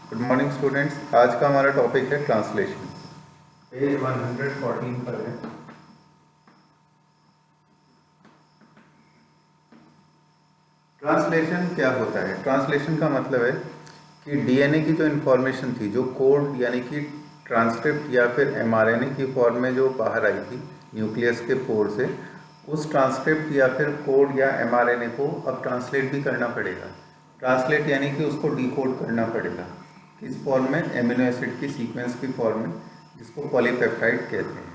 Good morning students. आज का हमारा टॉपिक है ट्रांसलेशन। पेज 114 पर है। ट्रांसलेशन क्या होता है? ट्रांसलेशन का मतलब है कि डीएनए की जो इन्फॉर्मेशन थी, जो कोड यानी कि ट्रांसक्रिप्ट या फिर एमआरएनए की फॉर्म में जो बाहर आई थी न्यूक्लियस के पोर से, उस ट्रांसक्रिप्ट या फिर कोड या एमआरएनए को अब ट्रांसलेट भी करना पड़ेगा। ट्रांसलेट यानी कि उसको डिकोड करना पड़ेगा। किस फॉर्म में? एमिनो एसिड की सीक्वेंस की फॉर्म में, जिसको पॉलीपेप्टाइड कहते हैं।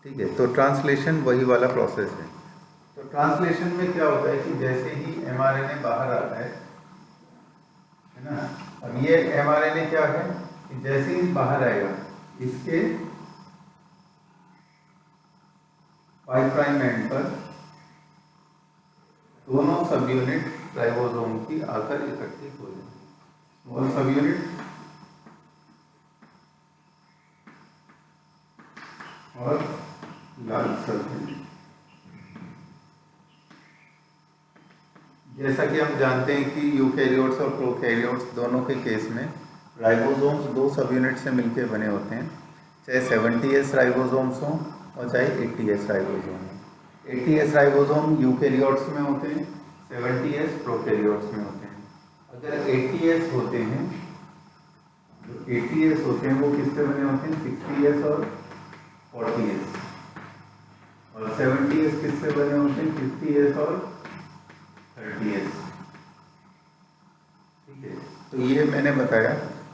ठीक है, तो ट्रांसलेशन वही वाला प्रोसेस है। तो ट्रांसलेशन में क्या होता है कि जैसे ही एमआरएनए बाहर आता है ना। अब ये एमआरएनए क्या है कि जैसे ही बाहर आएगा, इसके 5 प्राइम एंड पर दोनों सब यूनिट राइबोसोम की आकर इकट्ठी हो जाएंगी। स्मॉल सब यूनिट और लार्ज सब यूनिट। जैसा कि हम जानते हैं कि यूकैरियोट्स और प्रोकैरियोट्स दोनों के केस में राइबोसोम्स दो सब यूनिट से मिलकर बने होते हैं, चाहे 70S राइबोसोम्स हों और चाहे 80S राइबोसोम हों। 80S राइबोसोम यूकैरियोट्स में होते हैं, 70S प्रोकैरियोट्स में होते हैं। अगर 80S होते हैं, जो 80S होते हैं वो किससे बने होते हैं? 60S और 40S। और 70S किससे बने होते हैं? 50S और 30S। ठीक है, तो ये मैंने बताया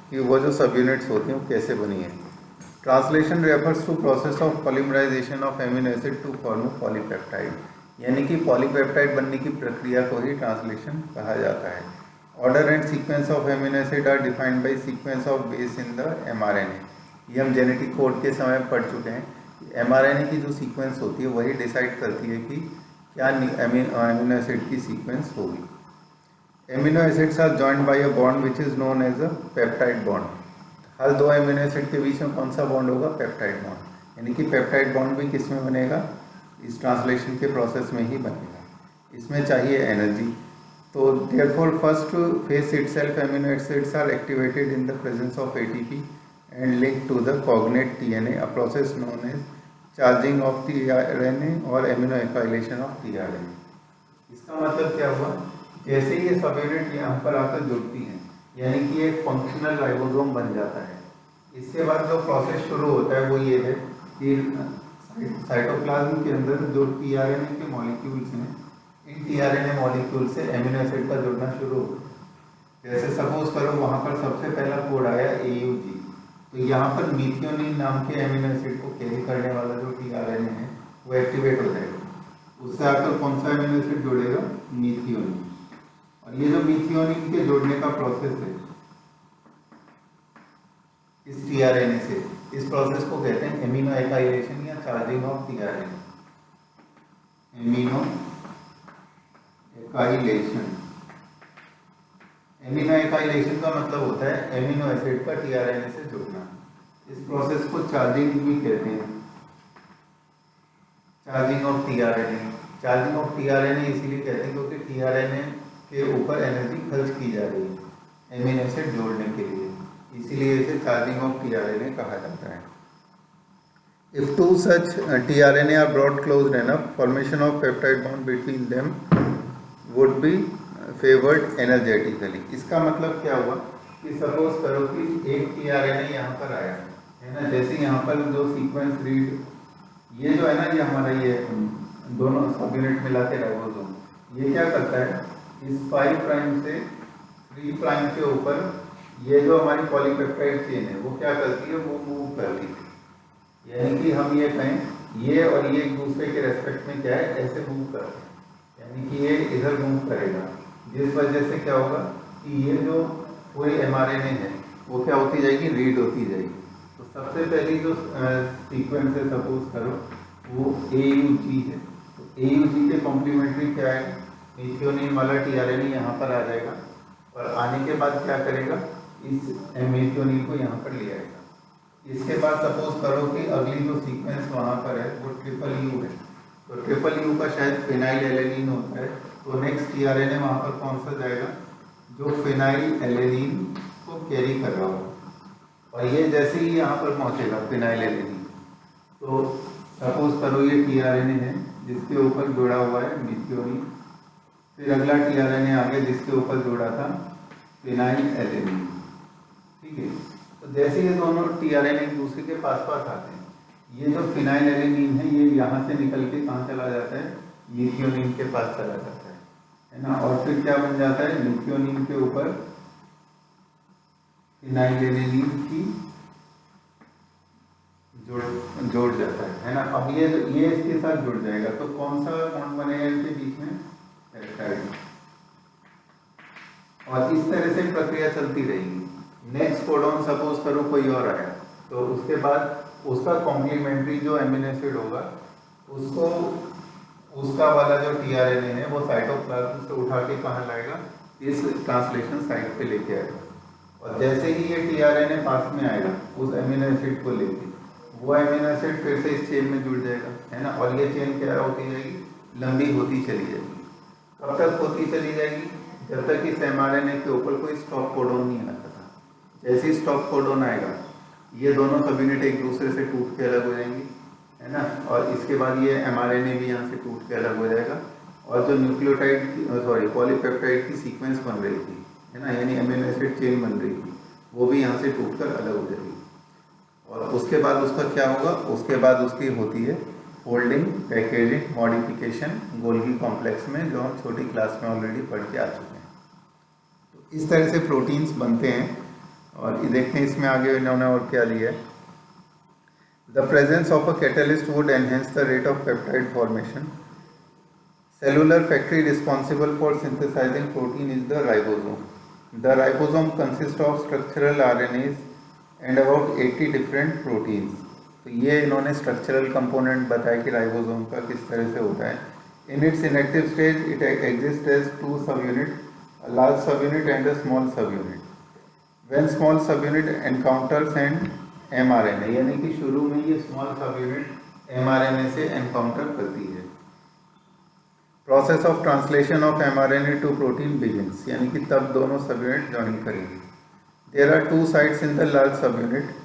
कि वो जो सब यूनिट्स होती हैं वो कैसे बनी है। Translation refers to process of polymerisation of amino acid to form polypeptide, यानी कि पॉलीपेप्टाइड बनने की प्रक्रिया को ही ट्रांसलेशन कहा जाता है। Order and sequence of amino acid are defined by sequence of base in the mRNA. ये हम जेनेटिक कोड के समय पढ़ चुके हैं कि एमआरएनए की जो सीक्वेंस होती है वही डिसाइड करती है कि क्या एमिनो एसिड की सीक्वेंस होगी। Amino acids are joined by a bond which is known as a peptide bond. हर दो एमिनो एसिड के बीच में कौन सा बॉन्ड होगा? Peptide bond. यानी कि पेप्टाइड बॉन्ड भी किस में बनेगा? इस ट्रांसलेशन के प्रोसेस में ही बनेगा। इसमें चाहिए एनर्जी। तो therefore first phase itself amino acids are activated in the presence of ATP and link to the cognate tRNA, a process known as charging of tRNA और एमिनो एकाइलेशन ऑफ टीआरएनए। इसका मतलब क्या हुआ? जैसे ही ये सब unit यहाँ पर आकर जुड़ती हैं, यानी कि एक फंक्शनल राइबोसोम बन जाता है। इसके बाद जो प्रोसेस शुरू होता है वो ये है कि साइटोप्लाज्म के अंदर जो टीआरएनए के मॉलिक्यूल्स हैं, इन टीआरएनए मॉलिक्यूल से एमिनो एसिड का जुड़ना शुरू होता है। जैसे सपोज करो वहाँ पर सबसे पहला कोड आया AUG, तो यहाँ पर मीथियोनिन नाम के एमिनो एसिड को कैरी करने वाला जो टीआरएनए है वो एक्टिवेट हो जाएगा। उससे आकर कौन सा एमिनो एसिड जुड़ेगा? मीथियोनिन। और ये जो मीथियोनिन के जोड़ने का प्रोसेस है इस टीआरएनए से, इस प्रोसेस को कहते हैं एमिनो एकाइलेशन या charging of tRNA. Amino acylation. Amino acylation का मतलब होता है एमिनो एसिड का टीआरएनए से जुड़ना। इस प्रोसेस को चार्जिंग भी कहते हैं, charging of tRNA. Charging of tRNA इसीलिए कहते हैं क्योंकि टीआरएनए के ऊपर एनर्जी खर्च की जा रही है एमिनो एसिड जोड़ने के लिए, इसीलिए इसे चार्जिंग ऑफ टीआरएनए कहा जाता है। If two such tRNA are brought close enough, formation of peptide bond between them would be favored energetically। इसका मतलब क्या हुआ कि सपोज करो कि एक tRNA यहाँ पर आया है ना, जैसे यहाँ पर जो सीक्वेंस रीड, ये जो है ना, ये हमारा ये दोनों सब यूनिट मिला के राइबोसोम, ये क्या करता है? इस 5 प्राइम से 3 प्राइम के ऊपर ये जो हमारी पॉलीपेप्टाइड चेन है वो क्या करती है? वो मूव करती है। यानी कि हम ये कहें ये और ये एक दूसरे के रेस्पेक्ट में क्या है? ऐसे मूव करते हैं, यानी कि ये इधर मूव करेगा, जिस वजह से क्या होगा कि ये जो पूरी एमआरएनए है वो क्या होती जाएगी? रीड होती जाएगी। तो सबसे पहली जो सीक्वेंस है सपोज करो वो AUG है, तो AUG के कॉम्प्लीमेंट्री क्या है? मीथियोनिन वाला टीआरएनए यहाँ पर आ जाएगा और आने के बाद क्या करेगा? इस मीथियोनिन को यहाँ पर ले आएगा। इसके बाद सपोज करो कि अगली जो सीक्वेंस वहाँ पर है वो ट्रिपल U है, तो ट्रिपल U का शायद फिनाइल एलेनिन होता है, तो नेक्स्ट टीआरएनए वहाँ पर कौन सा जाएगा? जो फिनाइल एलेनिन को कैरी कर रहा होगा, और ये जैसे ही यहाँ पर पहुँचेगा फिनाइलएलेनिन, तो सपोज करो ये टीआरएनए है जिसके ऊपर जुड़ा हुआ है मिथियोनिन, फिर अगला टीआरएनए आ गया जिसके ऊपर जुड़ा था फिनाइलएलेनिन। ठीक है, तो जैसे ये दोनों टीआरएनए एक दूसरे के पास पास आते हैं, ये जो फिनाइलएलेनिन है ये यहाँ से निकल के कहाँ चला जाता है, मिथियोनिन के पास चला जाता है ना, और फिर क्या बन जाता है, मिथियोनिन के ऊपर फिनाइलएलेनिन की जोड़ जाता है ना। अब ये इसके साथ जुड़ जाएगा, तो कौन सा बॉन्ड बनेगा इनके बीच में, पेप्टाइड। और इस तरह से प्रक्रिया चलती रहेगी। नेक्स्ट कोडॉन सपोज करो कोई और आया, तो उसके बाद उसका कॉम्प्लीमेंट्री जो एमिनो एसिड होगा उसको उसका वाला जो टीआरएनए है वो साइटोप्लाज्म से उठा के कहाँ लाएगा, इस ट्रांसलेशन साइट पे लेके आएगा, और जैसे ही ये टीआरएनए पास में आएगा उस एमिनो एसिड को लेके, वो एमिनो एसिड फिर से इस चेन में जुड़ जाएगा, है ना, और ये चेन क्या होती जाएगी, लंबी होती चली जाएगी। कब तक होती चली जाएगी, जब तक इस एमआरएनए के ऊपर कोई स्टॉप कोडॉन नहीं आता था। जैसे ही स्टॉप कोडॉन आएगा ये दोनों सब यूनिट एक दूसरे से टूट के अलग हो जाएंगी, है ना, और इसके बाद ये एमआरएनए भी यहाँ से टूट के अलग हो जाएगा, और जो न्यूक्लियोटाइड पॉलीपेप्टाइड की सीक्वेंस बन रही थी, है ना, यानी एमिनो एसिड चेन बन रही थी, वो भी यहाँ से टूटकर अलग हो जाएगी। और उसके बाद उसका क्या होगा, उसके बाद उसकी होती है folding, packaging, modification Golgi complex में, जो हम छोटी क्लास में ऑलरेडी पढ़ के आ चुके हैं। तो इस तरह से प्रोटीन्स बनते हैं। और ये देखते हैं इसमें आगे इन्होंने और क्या लिया है। The presence of a catalyst would enhance the rate of peptide formation. Cellular factory responsible for synthesising protein is the ribosome. The ribosome consist of structural RNase and about 80 different proteins. तो ये इन्होंने structural component बताया कि ribosome का किस तरह से होता है। In its inactive stage it exist as 2 subunit, a large subunit and a small subunit. When small subunit encounters and mRNA, यानी कि शुरू में ये small subunit mRNA से encounter करती है। Process of translation of mRNA to protein begins, यानी कि तब दोनों subunit join करेंगे। There are 2 sites in the large subunit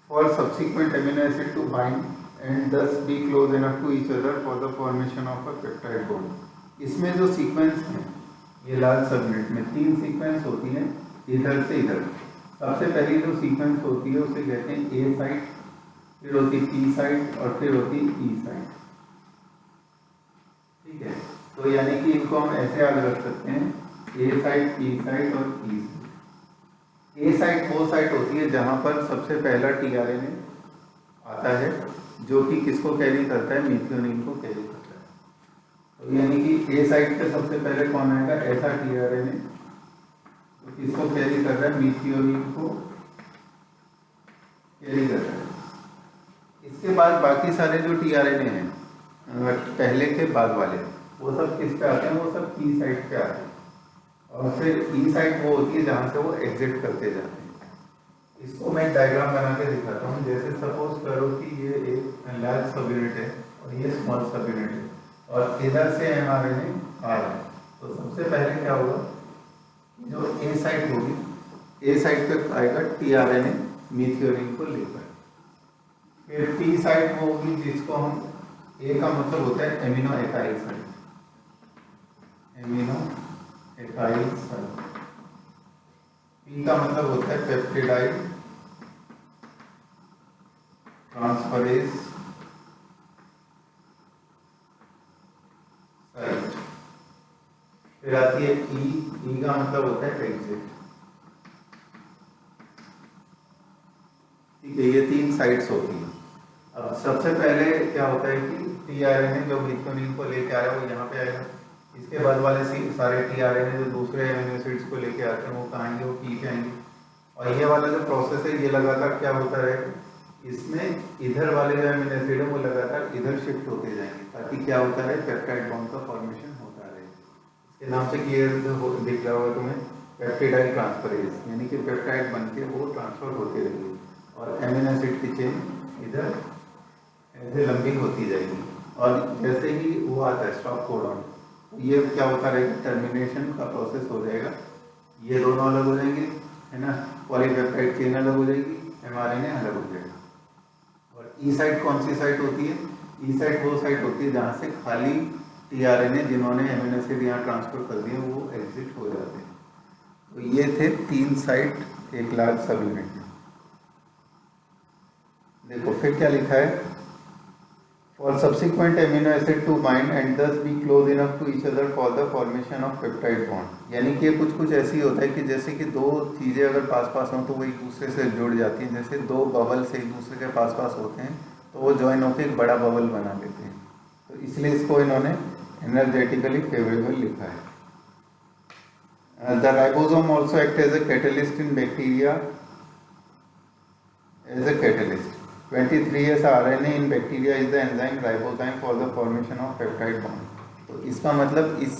for subsequent amino acid to bind and thus be close enough to each other for the formation of a peptide bond. इसमें जो sequence है ये large subunit में 3 sequence होती है इधर से इधर। सबसे पहली जो सीक्वेंस होती है उसे कहते हैं ए साइट, फिर होती पी साइट और फिर होती ई साइट। ठीक है, तो यानी कि इनको हम ऐसे याद रख सकते हैं, ए साइट, पी साइट और ई साइट। ए साइट वो साइट होती है जहां पर सबसे पहला टीआरएनए आता है जो कि किसको कैरी करता है, मिथियोनिन को कैरी करता है। तो यानी कि ए साइट पे सबसे पहले कौन आएगा, ऐसा टीआरएनए तो किसको कैरी कर रहा है, मिथियोनिन को कैरी कर रहा है। इसके बाद बाकी सारे जो टीआरएनए हैं पहले के बाद वाले, वो सब किस पे आते हैं, वो सब पी साइट पे आते हैं, और फिर ई साइट वो होती है जहाँ से वो एग्जिट करते जाते हैं। इसको मैं डायग्राम बना के दिखाता हूँ। जैसे सपोज करो कि ये एक लार्ज सब यूनिट है और ये स्मॉल सब यूनिट है और इधर से एमआरएनए आ रहा है, तो सबसे पहले क्या होगा, जो ए साइट होगी, ए साइट पे आएगा टीआरएनए मिथियोनिन को लेकर। फिर पी साइट वो होगी जिसको हम, ए का मतलब होता है amino acyl site, amino acyl site. P का मतलब होता है पेप्टिडाइड ट्रांसफरेज साइट। फिर आती है ई का मतलब होता है एग्जिट। ठीक है, ये 3 साइट्स होती हैं। अब सबसे पहले क्या होता है कि टीआरएनए जो मिथियोनिन को लेके आ रहा है वो यहाँ पे आएगा। इसके बाद वाले सारे टीआरएनए जो दूसरे एमिनो एसिड्स को लेके आते हैं वो कहाँ आएंगे, वो पी पे आएंगे। और ये वाला जो प्रोसेस है ये लगातार क्या होता रहेगा, इसमें इधर वाले जो एमिनो एसिड है वो लगातार इधर शिफ्ट होते जाएंगे, ताकि क्या होता रहे, पेप्टाइड बॉन्ड का फॉर्मेशन होता रहे। इसके नाम से क्लियर दिख रहा होगा तुम्हें, पेप्टिडाइड ट्रांसफरेज, यानी कि पेप्टाइड बन के वो ट्रांसफर होते रहेंगे और एमिनो एसिड की चेन इधर ऐसे लंबी होती जाएगी। और जैसे ही वो आता है स्टॉप कोडॉन, ये क्या होता रहेगा, टर्मिनेशन का प्रोसेस हो जाएगा, ये दोनों अलग हो जाएंगे, है ना, पॉलीपेप्टाइड चेन अलग हो जाएगी, mRNA अलग हो जाएगा। और ई साइट कौन सी साइट होती है? ई साइट वो साइट होती है जहाँ से खाली टीआरएनए जिन्होंने एमिनो एसिड यहाँ ट्रांसफर कर दिए वो एग्जिट हो जाते हैं। तो ये थे 3 साइट एक लार्ज सब यूनिट में। देखो फिर क्या लिखा है, for subsequent amino acid to bind and thus be close enough to each other for the formation of peptide bond. यानी कि कुछ कुछ ऐसी होता है कि जैसे कि दो चीज़ें अगर पास पास हों तो वो एक दूसरे से जुड़ जाती हैं, जैसे दो बबल्स एक दूसरे के पास पास होते हैं तो वो ज्वाइन होकर एक बड़ा बबल बना लेते हैं। तो इसलिए इसको इन्होंने एनर्जेटिकली फेवरेबल लिखा है। The ribosome also act as a catalyst in bacteria as a catalyst. 23S RNA in bacteria is the enzyme ribozyme for the formation of peptide bond। तो इसका मतलब इस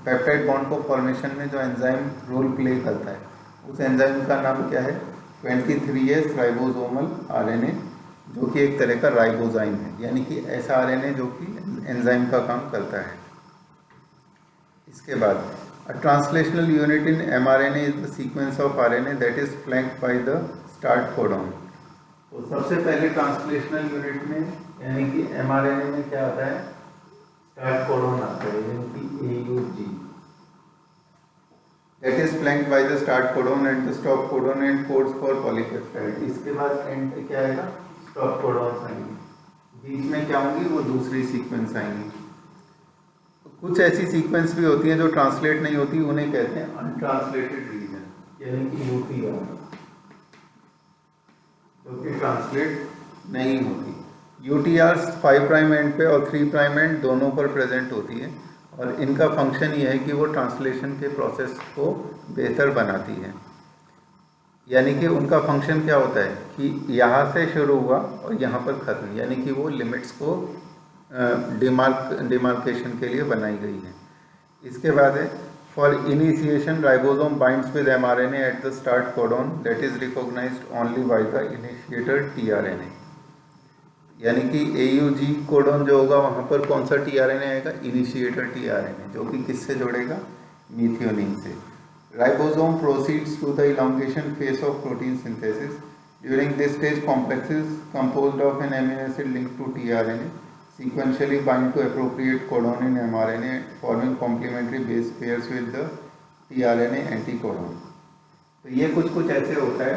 पेप्टाइड बॉन्ड को फॉर्मेशन में जो enzyme role play करता है उस एंजाइम का नाम क्या है? 23S राइबोसोमल RNA, जो कि एक तरह का राइबोजाइम है, यानी कि ऐसा RNA जो कि एंजाइम का काम करता है। इसके बाद a translational unit in mRNA is the sequence of RNA that is flanked by the start codon। तो सबसे पहले ट्रांसलेशनल यूनिट में यानी कि mRNA में क्या आता है? स्टार्ट कोडन आता है, यानी कि AUG, that is flanked by the start codon and the stop codon and codes for polypeptide। इसके बाद एंड पे क्या आएगा? स्टॉप कोडॉन्स आएंगे, बीच में क्या होंगी? वो दूसरी सीक्वेंस आएंगी। कुछ ऐसी सीक्वेंस भी होती हैं जो ट्रांसलेट नहीं होती, उन्हें कहते हैं अनट्रांसलेटेड रीजन, यानी कि UTR, जो कि ट्रांसलेट नहीं होती। UTR 5 प्राइम एंड पे और 3 प्राइम एंड दोनों पर प्रेजेंट होती है और इनका फंक्शन ये है कि वो ट्रांसलेशन के प्रोसेस को बेहतर बनाती है। यानी कि उनका फंक्शन क्या होता है कि यहाँ से शुरू हुआ और यहाँ पर ख़त्म, यानी कि वो लिमिट्स को डिमार्केशन के लिए बनाई गई है। इसके बाद है for initiation ribosome binds with mRNA at the start codon that is recognised only by the initiator tRNA। यानी कि AUG कोडॉन जो होगा वहाँ पर कौन सा tRNA आएगा? इनिशिएटर tRNA, जो कि किससे जोड़ेगा? मीथियोनिन से। Ribosome proceeds to the elongation phase of protein synthesis. During this stage complexes composed of an amino acid linked to tRNA sequentially bind to appropriate codon in mRNA forming complementary base pairs with the tRNA anticodon। तो ये कुछ कुछ ऐसे होता है,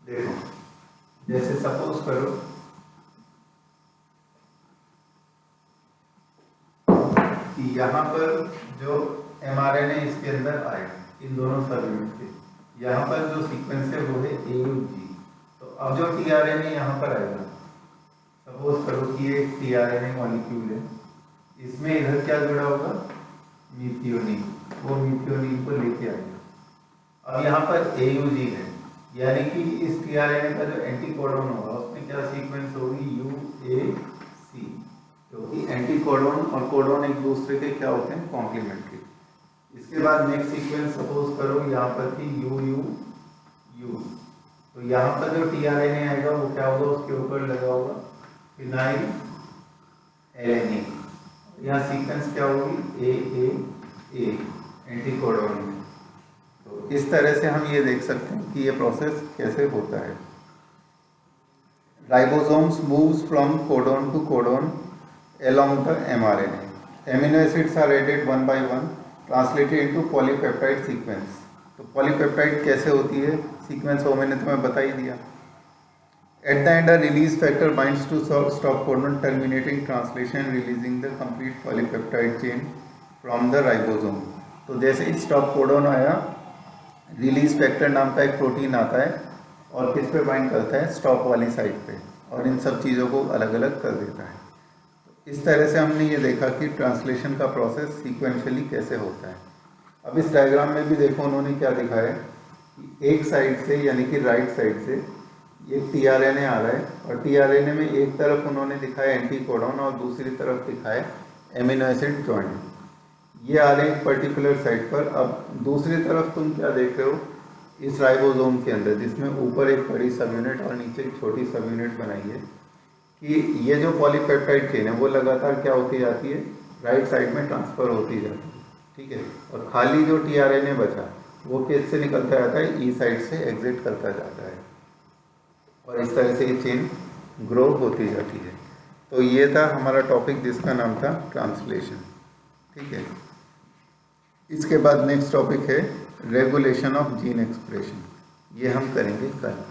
देखो जैसे suppose करो कि यहाँ पर जो mRNA इसके अंदर आएगा, इन दोनों सब यूनिट के, यहाँ पर जो सीक्वेंस है वो है AUG। तो अब जो tRNA यहाँ पर आएगा, सपोज करो कि एक tRNA मॉलिक्यूल है, इसमें इधर क्या जुड़ा होगा? मीथियोनिन, वो मीथियोनिन को लेके आएगा। अब यहाँ पर AUG है, यानी कि इस tRNA का जो एंटीकोडॉन होगा उसमें क्या सीक्वेंस होगी? UAC, क्योंकि एंटीकोडॉन और कोडॉन एक दूसरे के क्या होते हैं? कॉम्प्लीमेंट्री। इसके बाद नेक्स्ट सीक्वेंस सपोज करो यहाँ पर थी UUU, तो यहाँ पर जो tRNA आएगा वो क्या होगा? उसके ऊपर लगा होगा फिनाइल एलेनिन, यहाँ सीक्वेंस क्या होगी? AAA, एंटीकोडॉन में। तो इस तरह से हम ये देख सकते हैं कि ये प्रोसेस कैसे होता है। Ribosomes moves from codon to codon along the mRNA। Amino acids are added one by one, translated into polypeptide sequence. तो पॉलीपेप्टाइड कैसे होती है सीक्वेंस, वो मैंने तुम्हें बता ही दिया। At the end, a release factor binds to stop codon, terminating translation and releasing the complete polypeptide chain from the ribosome। तो जैसे ही स्टॉप कोडॉन आया, रिलीज फैक्टर नाम का एक प्रोटीन आता है और किस पे बाइंड करता है? स्टॉप वाली साइड पे, और इन सब चीज़ों को अलग अलग कर देता है। तो इस तरह से हमने ये देखा कि ट्रांसलेशन का प्रोसेस सीक्वेंशियली कैसे होता है। अब इस डायग्राम में भी देखो उन्होंने क्या दिखाया है कि एक साइड से यानी कि राइट साइड से ये tRNA आ रहा है और tRNA में एक तरफ उन्होंने दिखाया एंटीकोडॉन और दूसरी तरफ दिखाया एमिनो एसिड जॉइंट, ये आ रहे हैं पर्टिकुलर साइड पर। अब दूसरी तरफ तुम क्या देख रहे हो? इस राइबोसोम के अंदर, जिसमें ऊपर एक बड़ी सब यूनिट और नीचे एक छोटी सब यूनिट बनाई है, कि ये जो पॉलीपेप्टाइड चेन है वो लगातार क्या होती जाती है? राइट साइड में ट्रांसफ़र होती जाती है, ठीक है। और खाली जो tRNA बचा वो किस से निकलता जाता है, ई साइड से एग्जिट करता जाता है और इस तरह से ये चेन ग्रो होती जाती है। तो ये था हमारा टॉपिक जिसका नाम था ट्रांसलेशन। ठीक है, इसके बाद नेक्स्ट टॉपिक है रेगुलेशन ऑफ जीन एक्सप्रेशन। ये हम करेंगे कल।